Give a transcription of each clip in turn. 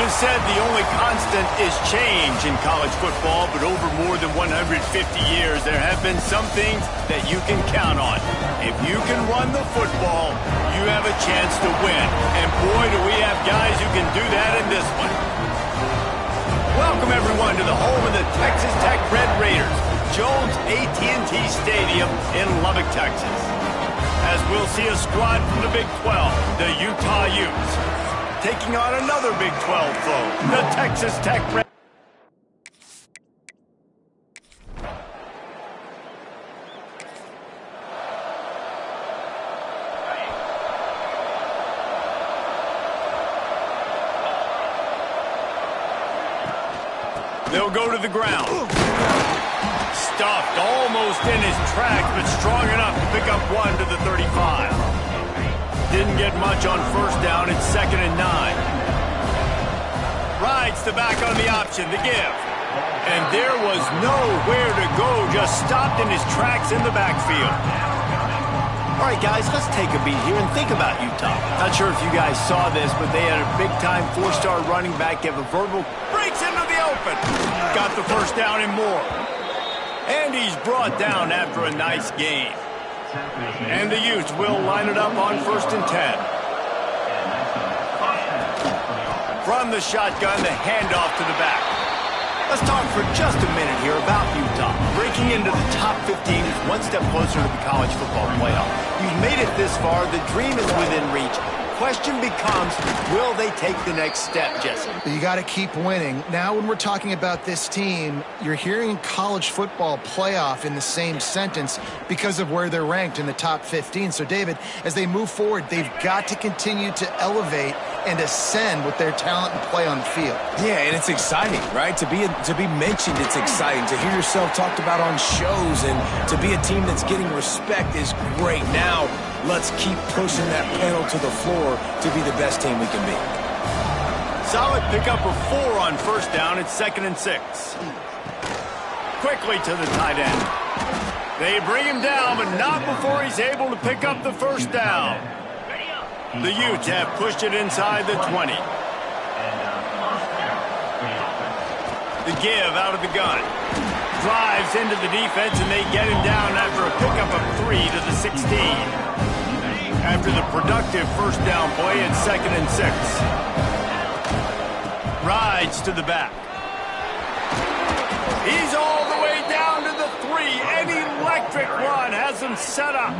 is said the only constant is change in college football, but over more than 150 years, there have been some things that you can count on. If you can run the football, you have a chance to win. And boy, do we have guys who can do that in this one. Welcome, everyone, to the home of the Texas Tech Red Raiders, Jones AT&T Stadium in Lubbock, Texas. As we'll see a squad from the Big 12, the Utah Utes, taking on another Big 12 foe, the Texas Tech Red. They'll go to the ground. Stuffed almost in his tracks, but strong enough to pick up one to the 35. Didn't get much on first down. It's 2nd and 9. Rides the back on the option, the give. And there was nowhere to go, just stopped in his tracks in the backfield. All right, guys, let's take a beat here and think about Utah. Not sure if you guys saw this, but they had a big-time 4-star running back give a verbal, breaks into the open. Got the first down and more. And he's brought down after a nice gain. And the Utes will line it up on 1st and 10. From the shotgun, the handoff to the back. Let's talk for just a minute here about Utah. Breaking into the top 15 is one step closer to the college football playoff. You've made it this far. The dream is within reach. Question becomes, will they take the next step, Jesse? You got to keep winning. Now when we're talking about this team, you're hearing college football playoff in the same sentence because of where they're ranked in the top 15. So, David, as they move forward, they've got to continue to elevate and ascend with their talent and play on the field. Yeah, and it's exciting, right? To be mentioned, it's exciting. To hear yourself talked about on shows and to be a team that's getting respect is great. Now, let's keep pushing that pedal to the floor to be the best team we can be. Solid pickup of 4 on first down. It's 2nd and 6. Quickly to the tight end. They bring him down, but not before he's able to pick up the first down. The Utes have pushed it inside the 20. The give out of the gun. Drives into the defense, and they get him down after a pickup of 3 to the 16. After the productive first down play, it's 2nd and 6. Rides to the back. He's all the way down to the 3. An electric run has him set up.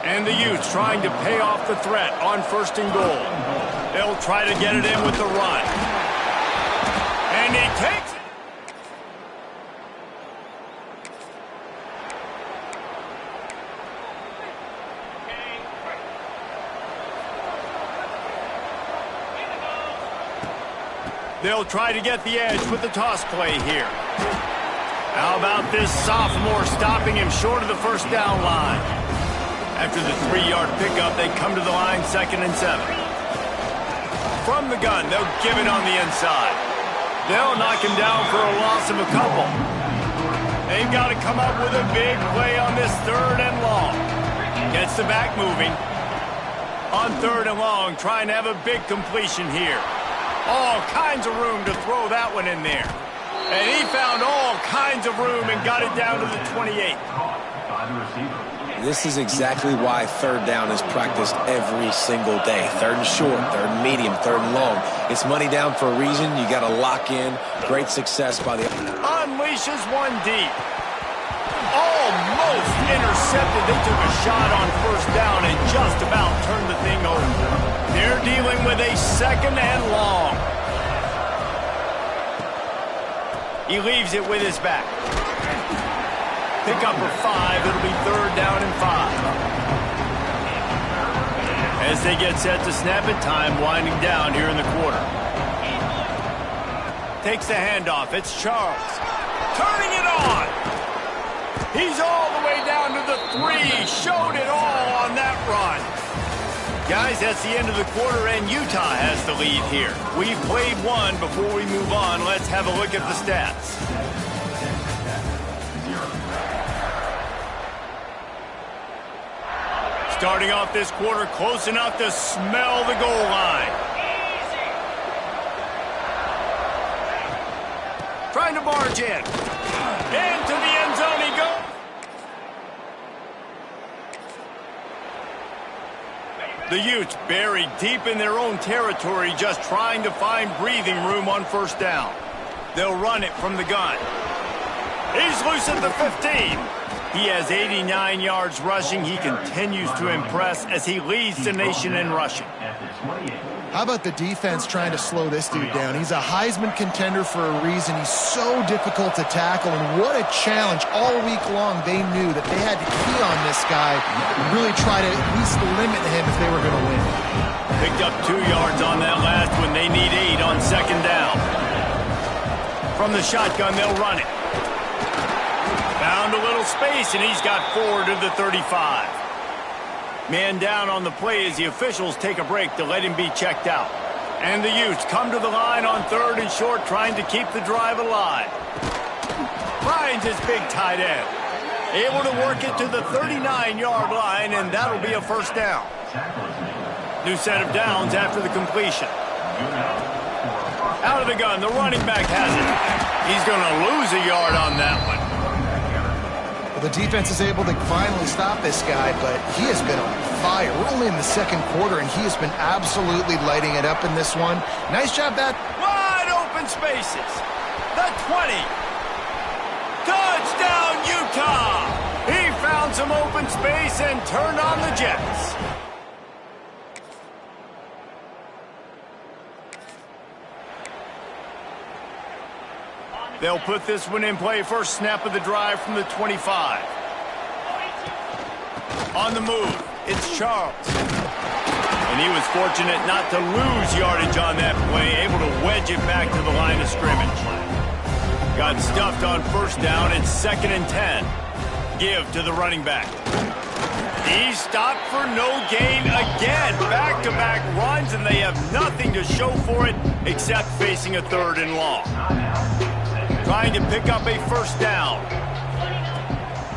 And the Utes trying to pay off the threat on 1st and goal. They'll try to get it in with the run. And he takes it. They'll try to get the edge with the toss play here. How about this sophomore stopping him short of the first down line? After the 3-yard pickup, they come to the line 2nd and 7. From the gun, they'll give it on the inside. They'll knock him down for a loss of a couple. They've got to come up with a big play on this 3rd and long. Gets the back moving. On 3rd and long, trying to have a big completion here. All kinds of room to throw that one in there. And he found all kinds of room and got it down to the 28. This is exactly why 3rd down is practiced every single day. 3rd and short, 3rd and medium, 3rd and long. It's money down for a reason. You got to lock in. Great success by the... Unleashes one deep. Almost intercepted. They took a shot on first down and just about turned the thing over. They're dealing with a 2nd and long. He leaves it with his back. Pickup of 5. It'll be 3rd down and 5. As they get set to snap it, time winding down here in the quarter. Takes the handoff. It's Charles. Turning it on. He's all the way down to the 3. Showed it all on that run. Guys, that's the end of the quarter, and Utah has the lead here. We've played one. Before we move on, let's have a look at the stats. Starting off this quarter, close enough to smell the goal line. trying to barge in. Into the end zone he goes. The Utes buried deep in their own territory, just trying to find breathing room on first down. They'll run it from the gun. He's loose at the 15. He has 89 yards rushing. He continues to impress as he leads the nation in rushing. How about the defense trying to slow this dude down? He's a Heisman contender for a reason. He's so difficult to tackle, and what a challenge. All week long, they knew that they had to key on this guy and really try to at least limit him if they were going to win. Picked up 2 yards on that last one. They need 8 on second down. From the shotgun, they'll run it. Found a little space, and he's got 4 to the 35. Man down on the play as the officials take a break to let him be checked out. And the Utes come to the line on 3rd and short, trying to keep the drive alive. Finds his big tight end. Able to work it to the 39-yard line, and that'll be a first down. New set of downs after the completion. Out of the gun, the running back has it. He's going to lose a yard on that one. The defense is able to finally stop this guy, but he has been on fire. We're only in the second quarter, and he has been absolutely lighting it up in this one. Nice job, that. Wide open spaces. The 20. Touchdown, Utah! He found some open space and turned on the Jets. They'll put this one in play. First snap of the drive from the 25. On the move, it's Charles. And he was fortunate not to lose yardage on that play, able to wedge it back to the line of scrimmage. Got stuffed on first down. It's 2nd and 10. Give to the running back. He's stopped for no gain again. Back-to-back runs, and they have nothing to show for it except facing a 3rd and long. Trying to pick up a first down.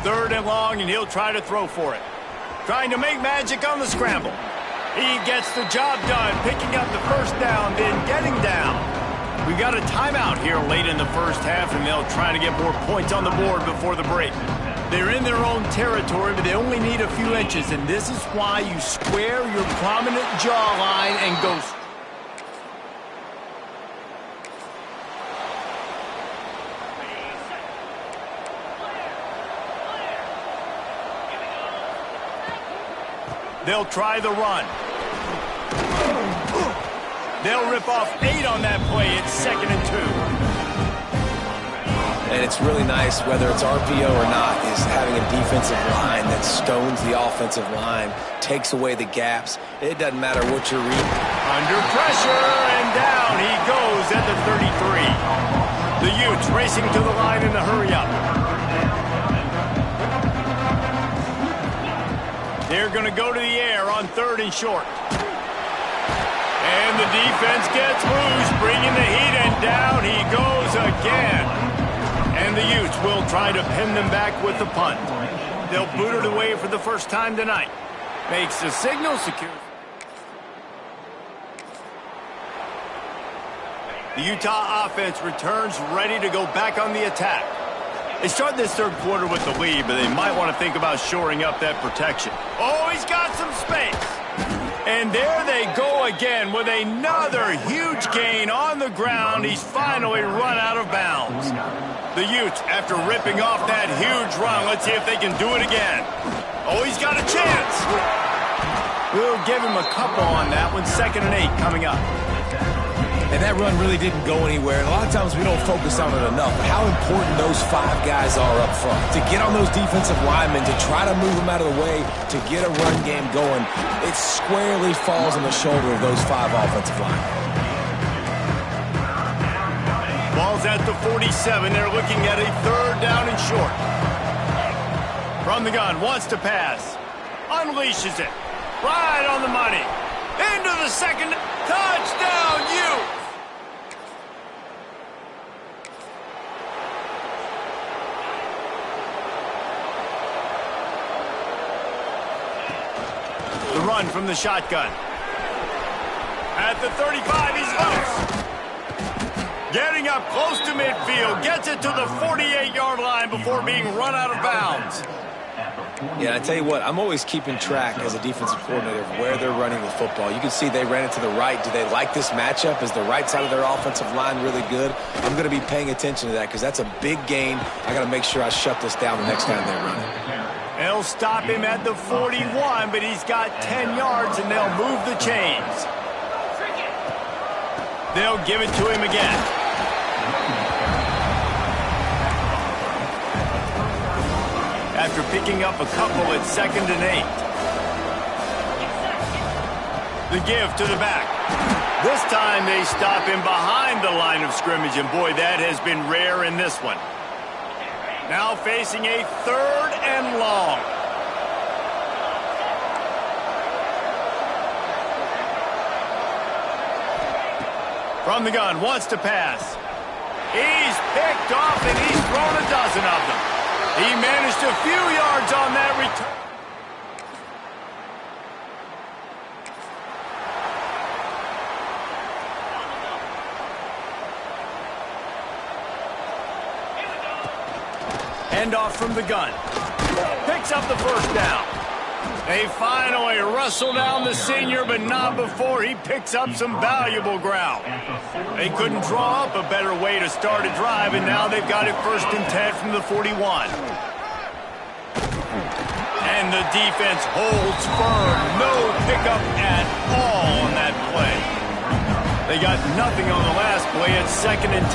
3rd and long, and he'll try to throw for it. Trying to make magic on the scramble. He gets the job done, picking up the first down, then getting down. We got a timeout here late in the first half, and they'll try to get more points on the board before the break. They're in their own territory, but they only need a few inches, and this is why you square your prominent jawline and go. They'll try the run. They'll rip off 8 on that play. It's 2nd and 2. And it's really nice, whether it's RPO or not, is having a defensive line that stones the offensive line, takes away the gaps. It doesn't matter what you're reading. Under pressure, and down he goes at the 33. The Utes racing to the line in the hurry-up. They're going to go to the air on 3rd and short. And the defense gets loose, bringing the heat, and down he goes again. And the Utes will try to pin them back with the punt. They'll boot it away for the first time tonight. Makes the signal secure. The Utah offense returns ready to go back on the attack. They start this 3rd quarter with the lead, but they might want to think about shoring up that protection. Oh, he's got some space. And there they go again with another huge gain on the ground. He's finally run out of bounds. The Utes, after ripping off that huge run, let's see if they can do it again. Oh, he's got a chance. We'll give him a couple on that one. 2nd and 8 coming up. And that run really didn't go anywhere. And a lot of times we don't focus on it enough. How important those 5 guys are up front. To get on those defensive linemen, to try to move them out of the way, to get a run game going, it squarely falls on the shoulder of those 5 offensive linemen. Ball's at the 47. They're looking at a 3rd down and short. From the gun, wants to pass. Unleashes it. Right on the money. Into the 2nd. Touchdown, Utes! The run from the shotgun. At the 35, he's loose. Getting up close to midfield, gets it to the 48-yard line before being run out of bounds. Yeah, I tell you what, I'm always keeping track as a defensive coordinator of where they're running the football. You can see they ran it to the right. Do they like this matchup? Is the right side of their offensive line really good? I'm going to be paying attention to that because that's a big gain. I got to make sure I shut this down the next time they run it. They'll stop him at the 41, but he's got 10 yards, and they'll move the chains. They'll give it to him again. After picking up a couple at 2nd and 8. The give to the back. This time they stop him behind the line of scrimmage, and boy, that has been rare in this one. Now facing a 3rd and long. From the gun, wants to pass. He's picked off, and he's thrown a dozen of them. He managed a few yards on that return. Handoff from the gun. Picks up the first down. They finally wrestle down the senior, but not before he picks up some valuable ground. They couldn't draw up a better way to start a drive, and now they've got it 1st and 10 from the 41. And the defense holds firm. No pickup at all on that play. They got nothing on the last play at 2nd and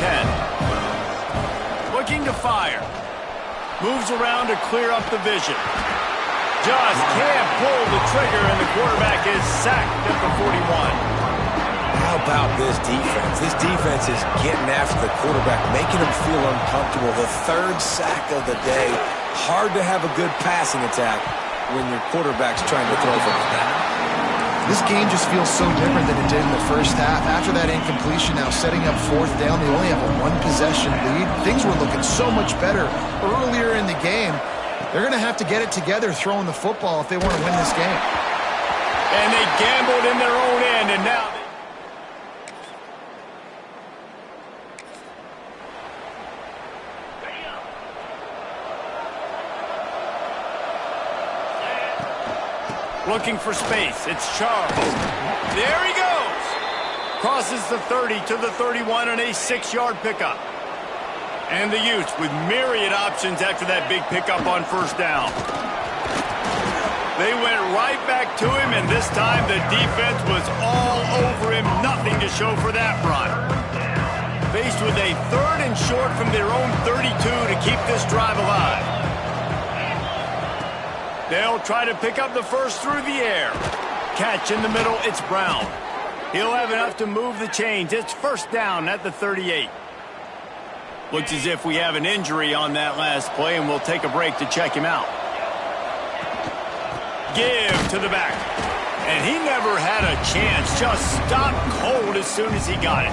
10. Looking to fire. Moves around to clear up the vision. Just can't pull the trigger, and the quarterback is sacked at the 41. How about this defense? This defense is getting after the quarterback, making him feel uncomfortable. The 3rd sack of the day. Hard to have a good passing attack when your quarterback's trying to throw from the back. This game just feels so different than it did in the first half. After that incompletion, now setting up 4th down, they only have a 1-possession lead. Things were looking so much better earlier in the game. They're going to have to get it together throwing the football if they want to win this game. And they gambled in their own end, and now... Looking for space. It's Charles. There he goes. Crosses the 30 to the 31 and a 6-yard pickup. And the Utes with myriad options after that big pickup on 1st down. They went right back to him, and this time the defense was all over him. Nothing to show for that run. Faced with a 3rd and short from their own 32 to keep this drive alive. They'll try to pick up the first through the air. Catch in the middle, it's Brown. He'll have enough to move the chains. It's 1st down at the 38. Looks as if we have an injury on that last play, and we'll take a break to check him out. Give to the back. And he never had a chance. Just stopped cold as soon as he got it.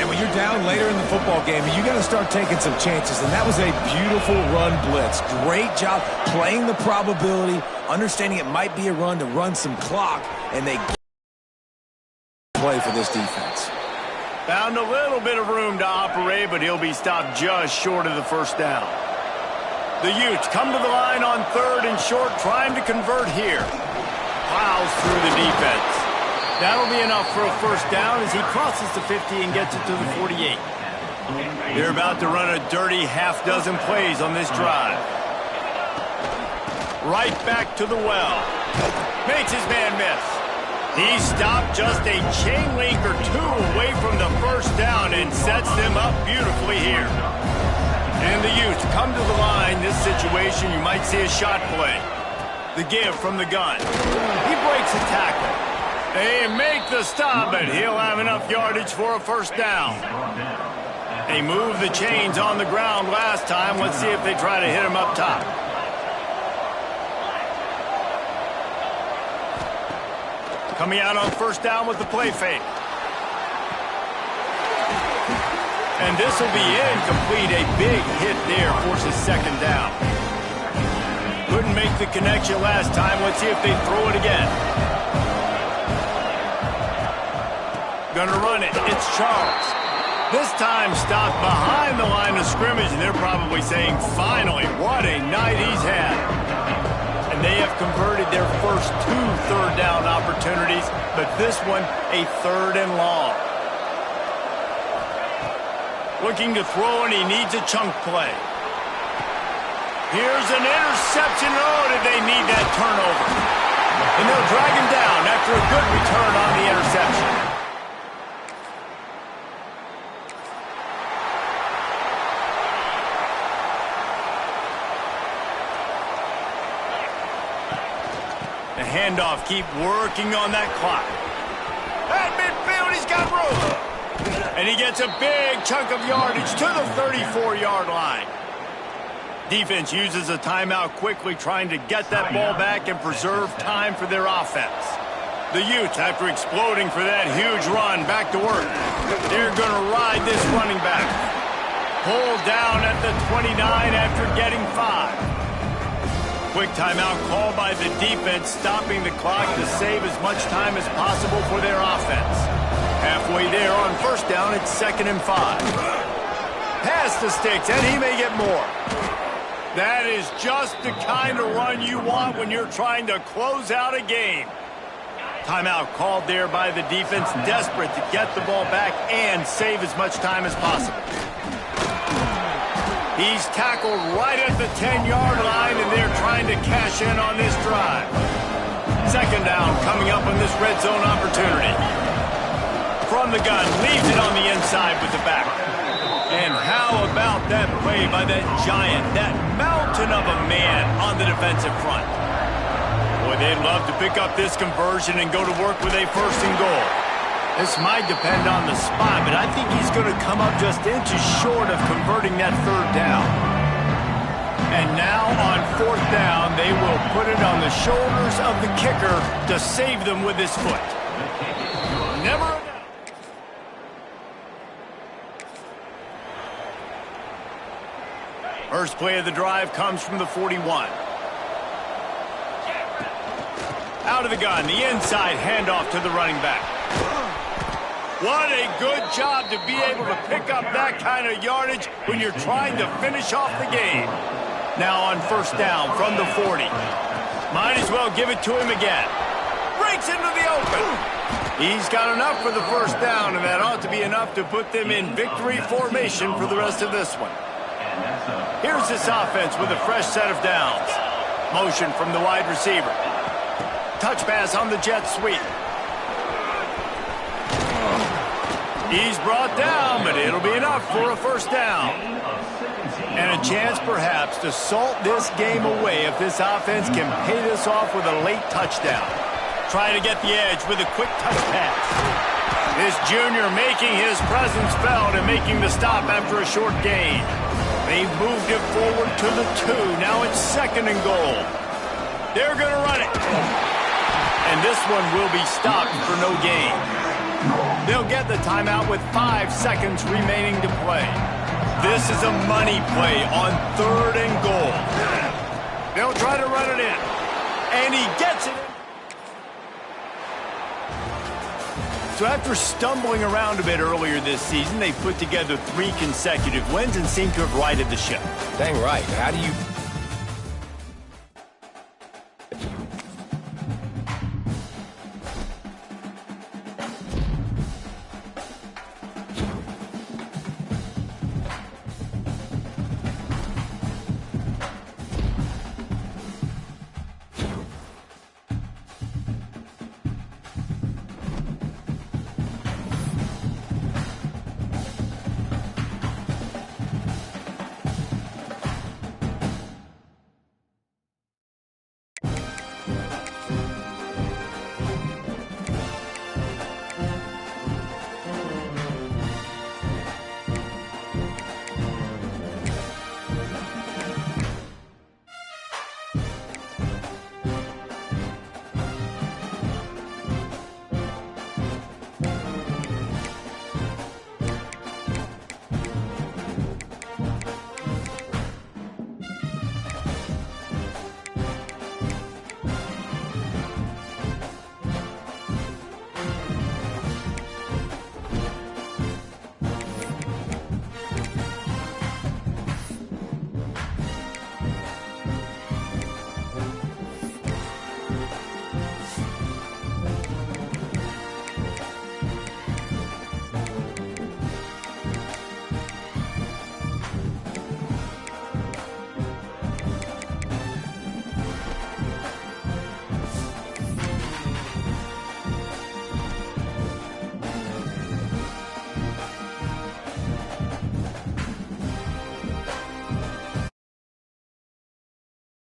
And when you're down later in the football game, you got to start taking some chances. And that was a beautiful run blitz. Great job playing the probability, understanding it might be a run to run some clock, and they play for this defense. Found a little bit of room to operate, but he'll be stopped just short of the 1st down. The Utes come to the line on 3rd and short, trying to convert here. Plows through the defense. That'll be enough for a 1st down as he crosses the 50 and gets it to the 48. They're about to run a dirty half-dozen plays on this drive. Right back to the well. Makes his man miss. He stopped just a chain link or 2 away from the 1st down and sets them up beautifully here. And the Utes come to the line. This situation, you might see a shot play. The give from the gun. He breaks a tackle. They make the stop, but he'll have enough yardage for a 1st down. They moved the chains on the ground last time. Let's see if they try to hit him up top. Coming out on 1st down with the play fake. And this will be incomplete. A big hit there forces 2nd down. Couldn't make the connection last time. Let's see if they throw it again. Gonna run it. It's Charles. This time stopped behind the line of scrimmage, and they're probably saying, finally, what a night he's had. And they have converted their first 2 third-down opportunities, but this one a 3rd and long. Looking to throw, and he needs a chunk play. Here's an interception. Oh, did they need that turnover? And they'll drag him down after a good return on the interception. The handoff, keep working on that clock. At midfield, he's got room. And he gets a big chunk of yardage to the 34-yard line. Defense uses a timeout quickly, trying to get that ball back and preserve time for their offense. The Utes, after exploding for that huge run, back to work. They're going to ride this running back. Pulled down at the 29 after getting 5. Quick timeout called by the defense, stopping the clock to save as much time as possible for their offense. Halfway there on first down, it's 2nd and 5. Pass the sticks, and he may get more. That is just the kind of run you want when you're trying to close out a game. Timeout called there by the defense, desperate to get the ball back and save as much time as possible. He's tackled right at the 10-yard line, and they're trying to cash in on this drive. 2nd down coming up on this red zone opportunity. From the gun, leaves it on the inside with the back. And how about that play by that giant, that mountain of a man on the defensive front? Boy, they'd love to pick up this conversion and go to work with a 1st and goal. This might depend on the spot, but I think he's going to come up just inches short of converting that 3rd down. And now on 4th down, they will put it on the shoulders of the kicker to save them with his foot. Never enough. First play of the drive comes from the 41. Out of the gun, the inside handoff to the running back. What a good job to be able to pick up that kind of yardage when you're trying to finish off the game. Now on 1st down from the 40. Might as well give it to him again. Breaks into the open. He's got enough for the 1st down, and that ought to be enough to put them in victory formation for the rest of this one. Here's this offense with a fresh set of downs. Motion from the wide receiver. Touch pass on the jet sweep. He's brought down, but it'll be enough for a 1st down. And a chance perhaps to salt this game away if this offense can pay this off with a late touchdown. Trying to get the edge with a quick touch pass. This junior making his presence felt and making the stop after a short gain. They've moved it forward to the 2. Now it's 2nd and goal. They're going to run it. And this one will be stopped for no gain. They'll get the timeout with 5 seconds remaining to play. This is a money play on 3rd and goal. They'll try to run it in. And he gets it. So after stumbling around a bit earlier this season, they put together 3 consecutive wins and seem to have righted the ship. Dang right. How do you